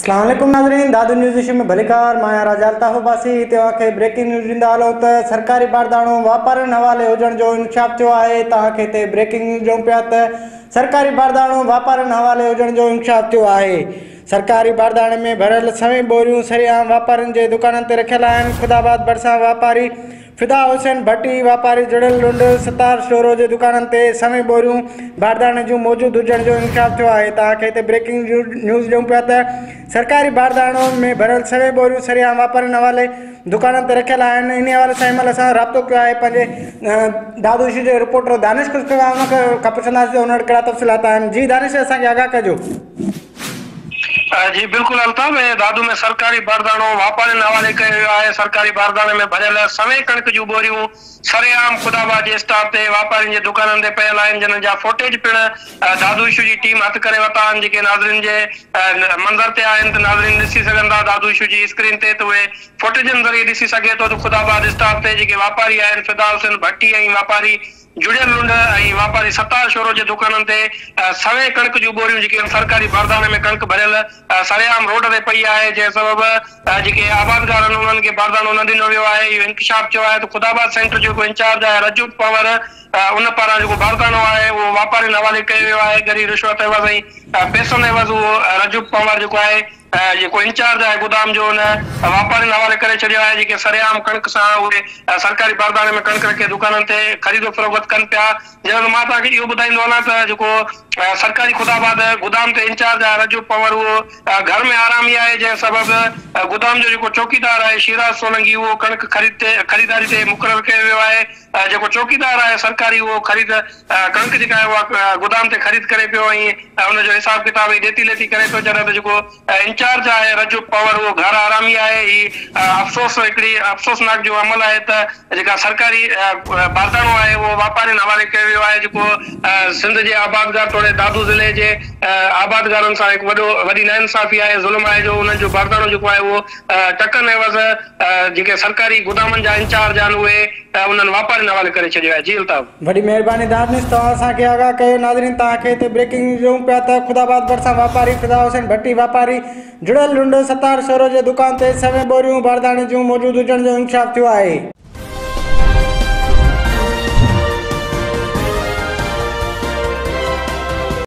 अस्सलाम वालेकुम नाज़रीन, दादू न्यूज़ में भलीकार माया राजालता हो बासी तव्हांखे ब्रेकिंग न्यूज़ ॾींदा हलूं त सरकारी बारदानो वापारनि हवाले हुजण जो इंकशाफ थियो आहे। तव्हांखे हिते ब्रेकिंग न्यूज़ ॾियूं पिया त सरकारी बारदानो वापारनि हवाले हुजण जो इंकशाफ थियो आहे। सरकारी बारदाने में भरियल सवे बोरियूं सरेआम वापारनि जे दुकाननि ते रखियल आहिनि। ख़ुदाबाद भरिसां वापारी फिदा हुसैन भट्टी वापारी जुड़ियल लुंड सतार शोरो जे दुकाननि ते सवे बोरियूं बारदाने जूं मौजूद हुजण जो इंकशाफ थियो आहे। तव्हांखे हिते ब्रेकिंग न्यूज़ ॾियूं पिया त सरकारी बारदानों में भरियल सवे बोरियूं सरेआम वापारनि हवाले दुकाननि ते रखियल आहिनि। इन हवाले सां महिल असां राब्तो कयो आहे पंहिंजे दादू इशू जे रिपोर्टर दानिश कुश्तवा उनखां पुछंदासीं उन वटि कहिड़ा तफ़सीलात आहिनि। जी दानिश, असांखे आगाह कजो। जी बिल्कुल अल्ताफ, दादू में सरकारी बारदानो वापारनि हवाले कयो वियो आहे। सरकारी बारदाने में भरियल सवे कणिक जूं बोरियूं सरेआम ख़ुदाबाद जे स्टॉप ते वापारियुनि जे दुकाननि ते पियल आहिनि, जिन्हनि जा फुटेज पिण दादू इशू जी टीम हथ करे वरिता आहिनि, जेके नाज़रीन जे मंज़र ते आहिनि त नाज़रीन ॾिसी सघनि था दादू इशू जी स्क्रीन ते। त उहे फुटेजनि ज़रिए ॾिसी सघे थो त ख़ुदाबाद स्टॉप ते जेके वापारी आहिनि फिदा हुसैन भट्टी ऐं वापारी जुड़ियल लुंड ऐं वापारी सतार शोरो जे दुकाननि ते सवे कणिक जूं बोरियूं जेके सरकारी बारदाने में कणिक भरियल सरेआम रोड ते पई आहे, जंहिं सबबि जेके आबादगार आहिनि उन्हनि खे बारदानो न ॾिनो वियो आहे। इहो इंकशाफ थियो आहे त ख़ुदाबाद सेंटर जो इंचार्ज आहे रजू पवर, उन पारां जेको बारदानो आहे उहो वापारियुनि हवाले कयो वियो आहे। गरी रिश्वत एवज़ ऐं पैसनि एवज़ उहो रजू पवर जेको आहे जेको इंचार्ज आहे गोदाम जो, उन वापारियुनि हवाले करे छॾियो आहे, जेके सरेआम कणिक सां उहे सरकारी बारदाने में कणिक रखे दुकाननि ते ख़रीदो फरोख्त कनि पिया। जंहिं मां तव्हांखे इहो ॿुधाईंदो वञा त जेको सरकारी ख़ुदाबाद गोदाम ते इंचार्ज आहे रजू पवर, उहो घर में आरामी आहे, जंहिं सबबि गोदाम जो जेको चौकीदार आहे शिराज सोलंगी उहो कणिक ख़रीदारी ते मुक़ररु कयो वियो आहे। जेको चौकीदार आहे सरकारी उहो कणिक जेका आहे उहा गोदाम ते ख़रीद करे पियो ऐं उनजो हिसाब किताब ॾेती लेती करे पियो। जॾहिं त जेको इंचार्ज आहे रजू पवर उहो घर आरामी आहे। ही हिकिड़ी अफ़सोसनाक जो अमल आहे त जेका सरकारी बारदानो आहे उहो वापारियुनि हवाले कयो वियो आहे। जेको सिंध जे आबादगार तोड़े दादू ज़िले जे आबादगारनि सां हिकु वॾी नाइंसाफ़ी आहे, ज़ुल्म आहे, जो उन्हनि जो बारदानो जेको आहे उहो टकनि एवज़ जेके सरकारी गोदामनि जा इंचार्ज आहिनि उहे उन्हनि वापारियुनि हवाले करे छॾियो आहे। जी अल्ताफ, वॾी महिरबानी दानिश, तव्हां असांखे आगाह कयो। नाज़रीन, तव्हांखे हिते ब्रेकिंग न्यूज़ ॾियूं पिया त ख़ुदाबाद भरिसां वापारी फिदा हुसैन भट्टी वापारी जुड़ियल लुंड सतार शोरो जे दुकान ते सवे बोरियूं बारदाने जूं मौजूद हुजण जो इंकशाफ थियो आहे।